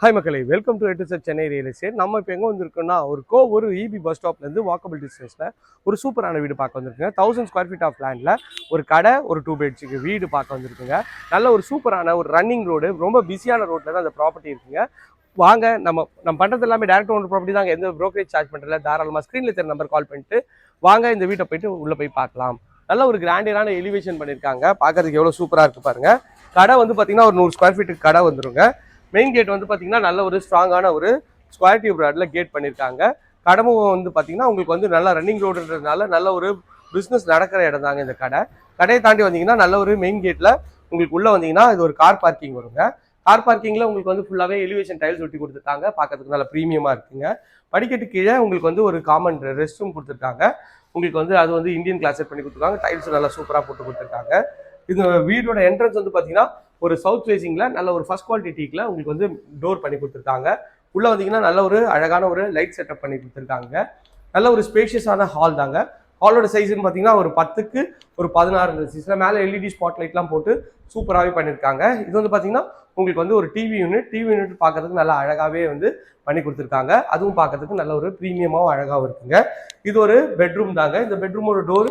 Hi மக்களே, welcome to எட்டு set Chennai real estate. நம்ம இப்போ எங்கே வந்திருக்கோம்னா ஒரு இபி பஸ் ஸ்டாப்லேருந்து வாக்கபிள் டிஸ்டன்ஸில் ஒரு சூப்பரான வீடு பார்க்க வந்திருக்குங்க. 1000 ஸ்கொயர் ஃபீட் ஆஃப் லேண்டில் ஒரு கடை, ஒரு 2 பெட்ஸுக்கு வீடு பார்க்க வந்திருக்குங்க. நல்ல ஒரு சூப்பரான ஒரு ரன்னிங் ரோடு, ரொம்ப பிஸியான ரோட்டில் தான் அந்த ப்ராப்பர்ட்டி இருக்குங்க. வாங்க, நம்ம பண்ணுறது எல்லாமே டேரக்ட் ஓன் ப்ராப்பர்ட்டி தாங்க, எந்த ப்ரோக்கரேஜ் சார்ஜ் பண்ணுறதில்ல. தாராளமாக ஸ்க்ரீனில் தெரிய நம்பர் கால் பண்ணிட்டு வாங்க, இந்த வீட்டை போயிட்டு உள்ளே போய் பார்க்கலாம். நல்ல ஒரு கிராண்டியரான எலிவேஷன் பண்ணியிருக்காங்க, பார்க்கறதுக்கு எவ்வளோ சூப்பராக இருக்குது பாருங்கள். கடை வந்து பார்த்தீங்கன்னா ஒரு 100 ஸ்கொயர் ஃபீட்டுக்கு கடை வந்துருங்க. மெயின் கேட் வந்து பார்த்தீங்கன்னா நல்ல ஒரு ஸ்ட்ராங்கான ஒரு ஸ்கொயர் டியூப் ராட்ல கேட் பண்ணியிருக்காங்க. கடமும் வந்து பார்த்தீங்கன்னா உங்களுக்கு வந்து நல்ல ரன்னிங் ரோடுன்றதுனால நல்ல ஒரு பிஸ்னஸ் நடக்கிற இடம் தாங்க இந்த கடை. கடையை தாண்டி வந்தீங்கன்னா நல்ல ஒரு மெயின் கேட்டில் உங்களுக்கு உள்ளே வந்தீங்கன்னா இது ஒரு கார் பார்க்கிங் வருங்க. கார் பார்க்கிங்கில் உங்களுக்கு வந்து ஃபுல்லாகவே எலிவேஷன் டைல்ஸ் ஒட்டி கொடுத்துருக்காங்க, பார்க்கறதுக்கு நல்ல ப்ரீமியமாக இருக்குங்க. படிக்கட்டு கீழே உங்களுக்கு வந்து ஒரு காமன் ரெஸ்ட் ரூம் கொடுத்துருக்காங்க. உங்களுக்கு வந்து அது வந்து இந்தியன் கிளாஸ் செட் பண்ணி கொடுத்துருக்காங்க. டைல்ஸ் நல்லா சூப்பராக போட்டு கொடுத்துருக்காங்க. இது வீடோட என்ட்ரன்ஸ் வந்து பார்த்தீங்கன்னா ஒரு சவுத் ஃபேசிங்கில் நல்ல ஒரு ஃபர்ஸ்ட் குவாலிட்டி டீக்கில் உங்களுக்கு வந்து டோர் பண்ணி கொடுத்துருக்காங்க. உள்ளே வந்தீங்கன்னா நல்ல ஒரு அழகான ஒரு லைட் செட்டப் பண்ணி கொடுத்துருக்காங்க. நல்ல ஒரு ஸ்பேஷியஸான ஹால் தாங்க. ஹாலோட சைஸ்ன்னு பார்த்தீங்கன்னா ஒரு 10க்கு ஒரு 16 சைஸில் மேலே எல்இடி ஸ்பாட் லைட்லாம் போட்டு சூப்பராகவே பண்ணியிருக்காங்க. இது வந்து பார்த்தீங்கன்னா உங்களுக்கு வந்து ஒரு டிவி யூனிட் பார்க்கறதுக்கு நல்லா அழகாகவே வந்து பண்ணி கொடுத்துருக்காங்க. அதுவும் பார்க்கறதுக்கு நல்ல ஒரு ப்ரீமியமாகவும் அழகாகவும் இருக்குங்க. இது ஒரு பெட்ரூம் தாங்க. இந்த பெட்ரூமோட டோர்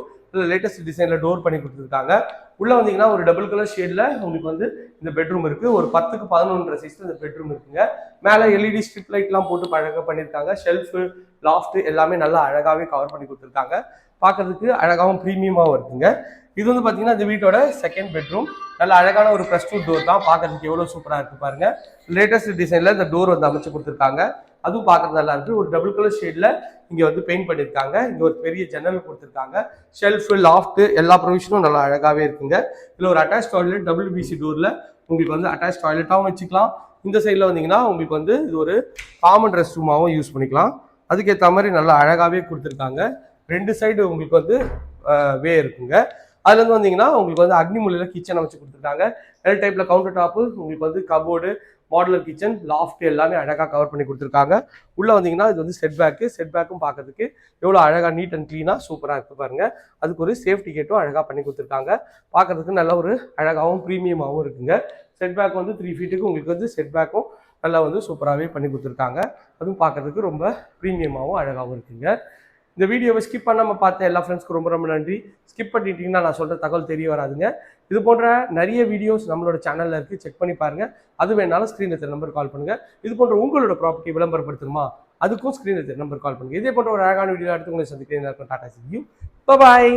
லேட்டஸ்ட் டிசைனில் டோர் பண்ணி கொடுத்துருக்காங்க. உள்ளே வந்தீங்கன்னா ஒரு டபுள் கலர் ஷேடில் உங்களுக்கு வந்து இந்த பெட்ரூம் இருக்குது. ஒரு 10க்கு 11 சைஸில் இந்த பெட்ரூம் இருக்குங்க. மேலே எல்இடி ஸ்ட்ரிப் லைட்லாம் போட்டு அழகாக பண்ணியிருக்காங்க. ஷெல்ஃபு, லாஃப்ட் எல்லாமே நல்லா அழகாகவே கவர் பண்ணி கொடுத்துருக்காங்க. பார்க்கறதுக்கு அழகாகவும் ப்ரீமியமாகவும் இருக்குங்க. இது வந்து பார்த்தீங்கன்னா இந்த வீட்டோட செகண்ட் பெட்ரூம். நல்ல அழகான ஒரு ப்ரெஸ் டூ டோர் தான், பார்க்கறதுக்கு எவ்வளோ சூப்பராக இருக்குது பாருங்கள். லேட்டஸ்ட் டிசைனில் இந்த டோர் வந்து அமைச்சு கொடுத்துருக்காங்க. அதுவும் பார்க்கறது நல்லா இருக்குது. ஒரு டபுள் கலர் ஷேடில் இங்கே வந்து பெயிண்ட் பண்ணியிருக்காங்க. இங்கே ஒரு பெரிய ஜன்னல் கொடுத்துருக்காங்க. ஷெல்ஃபு, லாஃப்ட் எல்லா ப்ரொவிஷனும் நல்லா அழகாகவே இருக்குங்க. இதில் ஒரு அட்டாச் டாய்லெட், WBC டோரில் உங்களுக்கு வந்து அட்டாச் டாய்லெட்டாகவும் வச்சுக்கலாம். இந்த சைடில் வந்தீங்கன்னா உங்களுக்கு வந்து இது ஒரு காமன் ரெஸ்ட் ரூமாகவும் யூஸ் பண்ணிக்கலாம். அதுக்கேற்ற மாதிரி நல்லா அழகாகவே கொடுத்துருக்காங்க. 2 சைடு உங்களுக்கு வந்து வே இருக்குங்க. அதுலேருந்து வந்தீங்கன்னா உங்களுக்கு வந்து அக்னிமூலையில் கிச்சன் அமைச்சு கொடுத்துருக்காங்க. எல் டைப்பில் கவுண்டர் டாப்பு, உங்களுக்கு வந்து கபோர்டு, மாடுலர் கிச்சன், லாஃப்ட் எல்லாமே அழகாக கவர் பண்ணி கொடுத்துருக்காங்க. உள்ளே வந்தீங்கன்னா இது வந்து செட் பேக்கும் பார்க்கறதுக்கு எவ்வளோ அழகாக நீட் அண்ட் க்ளீனாக சூப்பராக இருக்குது பாருங்கள். அதுக்கு ஒரு சேஃப்டி கேட்டும் அழகாக பண்ணி கொடுத்துருக்காங்க. பார்க்கறதுக்கு நல்ல ஒரு அழகாகவும் ப்ரீமியமாகவும் இருக்குங்க. செட் பேக் வந்து 3 ஃபீட்டுக்கு உங்களுக்கு வந்து செட் பேக்கும் நல்லா வந்து சூப்பராகவே பண்ணி கொடுத்துருக்காங்க. அதுவும் பார்க்கறதுக்கு ரொம்ப ப்ரீமியமாகவும் அழகாகவும் இருக்குங்க. இந்த வீடியோவை ஸ்கிப் பண்ணாமல் பார்த்த எல்லா ஃப்ரெண்ட்ஸ்க்கு ரொம்ப ரொம்ப நன்றி. ஸ்கிப் பண்ணிட்டீங்கன்னா நான் சொல்கிற தகவல் தெரிய வராதுங்க. இது போன்ற நிறைய வீடியோஸ் நம்மளோட சேனலில் இருக்குது, செக் பண்ணி பாருங்கள். அது வேணாலும் ஸ்க்ரீனில் தெரிய நம்பர் கால் பண்ணுங்கள். இது போன்ற உங்களோட ப்ராப்பர்ட்டி விளம்பரப்படுத்தணுமா, அதுக்கும் ஸ்க்ரீனில் தெரிய நம்பர் கால் பண்ணுங்கள். இதே போன்ற ஒரு அழகான வீடியோ எடுத்து உங்களை சந்திக்கிறேன். Tata, see you. Bye bye.